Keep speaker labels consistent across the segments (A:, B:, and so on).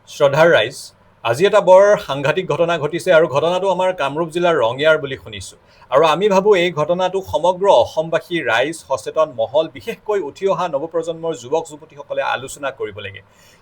A: শ্ৰদ্ধাৰ ৰাইজ, আজি এটা বৰ সাংঘাতিক ঘটনা ঘটিছে আৰু ঘটনাটো আমাৰ কামৰূপ জিলাৰ ৰঙিয়াৰ বুলি শুনিছোঁ। আৰু আমি ভাবোঁ এই ঘটনাটো সমগ্ৰ অসমবাসী, ৰাইজ, সচেতন মহল, বিশেষকৈ উঠি অহা নৱপ্ৰজন্মৰ যুৱক যুৱতীসকলে আলোচনা কৰিব লাগে।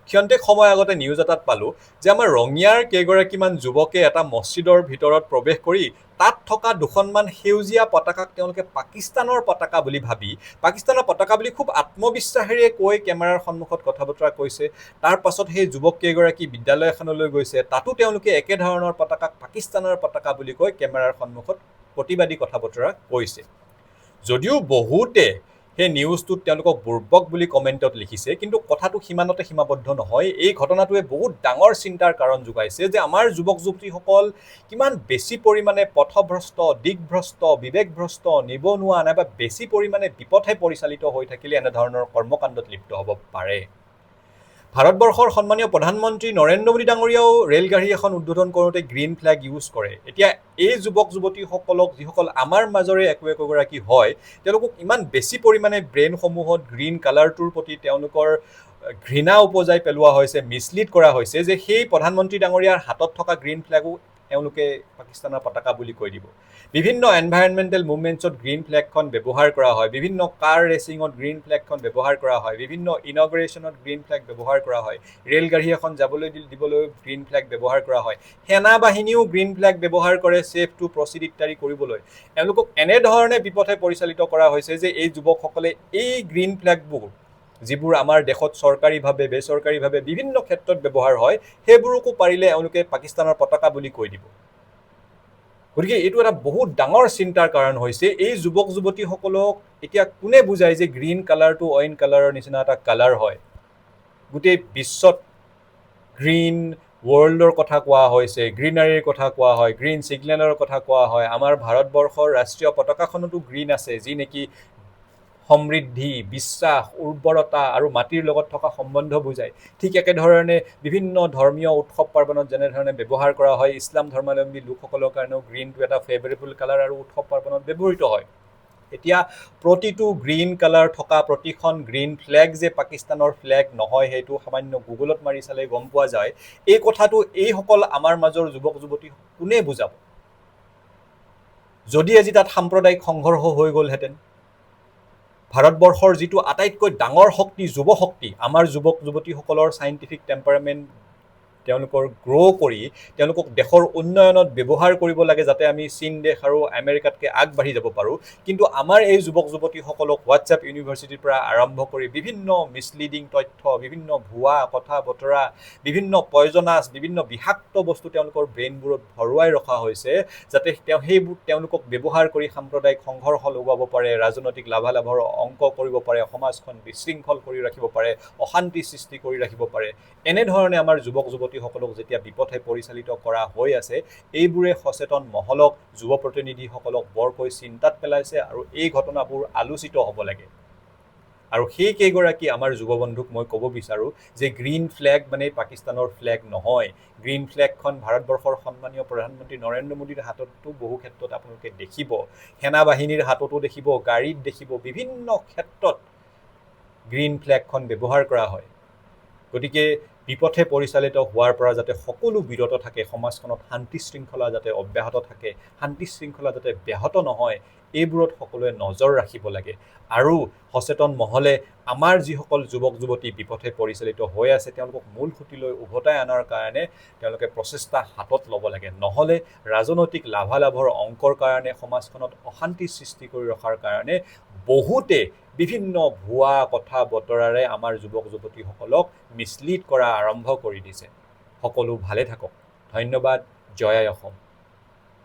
A: ক্ষন্তেক সময় আগতে নিউজ এটাত পালোঁ যে আমাৰ ৰঙিয়াৰ কেইগৰাকীমান যুৱকে এটা মছজিদৰ ভিতৰত প্ৰৱেশ কৰি তাত থকা দুখনমান সেউজীয়া পতাকাক তেওঁলোকে পাকিস্তানৰ পতাকা বুলি ভাবি, পাকিস্তানৰ পতাকা বুলি খুব আত্মবিশ্বাসেৰে কৈ কেমেৰাৰ সন্মুখত কথা বতৰা কৈছে। তাৰ পাছত সেই যুৱক কেইগৰাকী বিদ্যালয় এখনলৈ গৈছে, তাতো তেওঁলোকে একেধৰণৰ পতাকাক পাকিস্তানৰ পতাকা বুলি কৈ কেমেৰাৰ সন্মুখত প্ৰতিবাদী কথা বতৰা কৈছে। যদিও বহুতে সেই নিউজটোত তেওঁলোকক বুৰ্বক বুলি কমেণ্টত লিখিছে, কিন্তু কথাটো সিমানতে সীমাবদ্ধ নহয়। এই ঘটনাটোৱে বহুত ডাঙৰ চিন্তাৰ কাৰণ যোগাইছে যে আমাৰ যুৱক যুৱতীসকল কিমান বেছি পৰিমাণে পথভ্ৰষ্ট, দিগভ্ৰষ্ট, বিবেকভ্ৰষ্ট, নিবনুৱা নাইবা বেছি পৰিমাণে বিপথে পৰিচালিত হৈ থাকিলে এনেধৰণৰ কৰ্মকাণ্ডত লিপ্ত হ'ব পাৰে। ভাৰতবৰ্ষৰ সন্মানীয় প্ৰধানমন্ত্ৰী নৰেন্দ্ৰ মোদী ডাঙৰীয়াও ৰেলগাড়ী এখন উদ্বোধন কৰোঁতে গ্ৰীণ ফ্লেগ ইউজ কৰে। এতিয়া এই যুৱক যুৱতীসকলক, যিসকল আমাৰ মাজৰে একোগৰাকী হয়, তেওঁলোকক ইমান বেছি পৰিমাণে ব্ৰেইনসমূহত গ্ৰীণ কালাৰটোৰ প্ৰতি তেওঁলোকৰ ঘৃণা উপজাই পেলোৱা হৈছে, মিছলিড কৰা হৈছে যে সেই প্ৰধানমন্ত্ৰী ডাঙৰীয়াৰ হাতত থকা গ্ৰীণ ফ্লেগো তেওঁলোকে পাকিস্তানৰ পতাকা বুলি কৈ দিব। বিভিন্ন এনভাইৰনমেণ্টেল মুভমেণ্টছত গ্ৰীণ ফ্লেগখন ব্যৱহাৰ কৰা হয়, বিভিন্ন কাৰ ৰেচিঙত গ্ৰীণ ফ্লেগখন ব্যৱহাৰ কৰা হয়, বিভিন্ন ইনগ্ৰেশ্যনত গ্ৰীণ ফ্লেগ ব্যৱহাৰ কৰা হয়, ৰেলগাড়ী এখন যাবলৈ দিবলৈ গ্ৰীণ ফ্লেগ ব্যৱহাৰ কৰা হয়, সেনা বাহিনীও গ্ৰীণ ফ্লেগ ব্যৱহাৰ কৰে ছেফ টু প্ৰচিড ইত্যাদি কৰিবলৈ। এওঁলোকক এনেধৰণে বিপথে পৰিচালিত কৰা হৈছে যে এই যুৱকসকলে এই গ্ৰীণ ফ্লেগবোৰ, যিবোৰ আমাৰ দেশত চৰকাৰীভাৱে বেচৰকাৰীভাৱে বিভিন্ন ক্ষেত্ৰত ব্যৱহাৰ হয়, সেইবোৰকো পাৰিলে এওঁলোকে পাকিস্তানৰ পতাকা বুলি কৈ দিব। গতিকে এইটো এটা বহুত ডাঙৰ চিন্তাৰ কাৰণ হৈছে। এই যুৱক যুৱতীসকলক এতিয়া কোনে বুজায় যে গ্ৰীণ কালাৰটো অইন কালাৰৰ নিচিনা এটা কালাৰ হয়। গোটেই বিশ্বত গ্ৰীণ ৱৰ্ল্ডৰ কথা কোৱা হৈছে, গ্ৰীনাৰীৰ কথা কোৱা হয়, গ্ৰীণ ছিগনেলৰ কথা কোৱা হয়। আমাৰ ভাৰতবৰ্ষৰ ৰাষ্ট্ৰীয় পতাকাখনতো গ্ৰীণ আছে, যি নেকি সমৃদ্ধি, বিশ্বাস, উৰ্বৰতা আৰু মাটিৰ লগত থকা সম্বন্ধ বুজায়। ঠিক একেধৰণে বিভিন্ন ধৰ্মীয় উৎসৱ পাৰ্বণত যেনেধৰণে ব্যৱহাৰ কৰা হয়, ইছলাম ধৰ্মাৱলম্বী লোকসকলৰ কাৰণেও গ্ৰীণটো এটা ফেভাৰেবল কালাৰ আৰু উৎসৱ পাৰ্বণত ব্যৱহৃত হয়। এতিয়া প্ৰতিটো গ্ৰীণ কালাৰ থকা প্ৰতিখন গ্ৰীণ ফ্লেগ যে পাকিস্তানৰ ফ্লেগ নহয়, সেইটো সামান্য গুগলত মাৰি চালে গম পোৱা যায়। এই কথাটো এইসকল আমাৰ মাজৰ যুৱক যুৱতী কোনে বুজাব? যদি আজি তাত সাম্প্ৰদায়িক সংঘৰ্ষ হৈ গ'লহেঁতেন, ভাৰতবৰ্ষৰ যিটো আটাইতকৈ ডাঙৰ শক্তি, যুৱ শক্তি, আমাৰ যুৱক যুৱতীসকলৰ চাইণ্টিফিক টেম্পাৰামেণ্ট তেওঁলোকৰ গ্ৰ' কৰি তেওঁলোকক দেশৰ উন্নয়নত ব্যৱহাৰ কৰিব লাগে, যাতে আমি চীন দেশ আৰু আমেৰিকাতকৈ আগবাঢ়ি যাব পাৰোঁ। কিন্তু আমাৰ এই যুৱক যুৱতীসকলক হোৱাটছএপ ইউনিভাৰ্চিটিৰ পৰা আৰম্ভ কৰি বিভিন্ন মিছলিডিং তথ্য, বিভিন্ন ভুৱা কথা বতৰা, বিভিন্ন পয়জনাছ, বিভিন্ন বিষাক্ত বস্তু তেওঁলোকৰ ব্ৰেইনবোৰত ভৰোৱাই ৰখা হৈছে, যাতে সেইবোৰ তেওঁলোকক ব্যৱহাৰ কৰি সাম্প্ৰদায়িক সংঘৰ্ষ লগোৱাব পাৰে, ৰাজনৈতিক লাভালাভৰ অংক কৰিব পাৰে, সমাজখন বিশৃংখল কৰি ৰাখিব পাৰে, অশান্তি সৃষ্টি কৰি ৰাখিব পাৰে। এনেধৰণে আমাৰ যুৱক যুৱতীসকলক যেতিয়া বিপথে পৰিচালিত কৰা হৈ আছে, এইবোৰে সচেতন মহলক, যুৱ প্ৰতিনিধিসকলক বৰকৈ চিন্তাত পেলাইছে আৰু এই ঘটনাবোৰ আলোচিত হ'ব লাগে। আৰু সেই কেইগৰাকী আমাৰ যুৱ বন্ধুক মই ক'ব বিচাৰোঁ যে গ্ৰীণ ফ্লেগ মানে পাকিস্তানৰ ফ্লেগ নহয়। গ্ৰীণ ফ্লেগখন ভাৰতবৰ্ষৰ সন্মানীয় প্ৰধানমন্ত্ৰী নৰেন্দ্ৰ মোদীৰ হাততো বহু ক্ষেত্ৰত আপোনালোকে দেখিব, সেনা বাহিনীৰ হাততো দেখিব, গাড়ীত দেখিব, বিভিন্ন ক্ষেত্ৰত গ্ৰীণ ফ্লেগখন ব্যৱহাৰ কৰা হয়। গতিকে বিপথে পৰিচালিত হোৱাৰ পৰা যাতে সকলো বিৰত থাকে, সমাজখনত শান্তি শৃংখলা যাতে অব্যাহত থাকে, শান্তি শৃংখলা যাতে ব্যাহত নহয়, এইবোৰত সকলোৱে নজৰ ৰাখিব লাগে। আৰু সচেতন মহলে আমাৰ যিসকল যুৱক যুৱতী বিপথে পৰিচালিত হৈ আছে, তেওঁলোকক মূল সুঁতিলৈ উভতাই অনাৰ কাৰণে তেওঁলোকে প্ৰচেষ্টা হাতত ল'ব লাগে। নহ'লে ৰাজনৈতিক লাভালাভৰ অংকৰ কাৰণে, সমাজখনত অশান্তি সৃষ্টি কৰি ৰখাৰ কাৰণে বহুতে বিভিন্ন ভুৱা কথা বতৰাৰে আমাৰ যুৱক যুৱতীসকলক মিছলিড কৰা আৰম্ভ কৰি দিছে। সকলো ভালে থাকক। ধন্যবাদ। জয় আই অসম।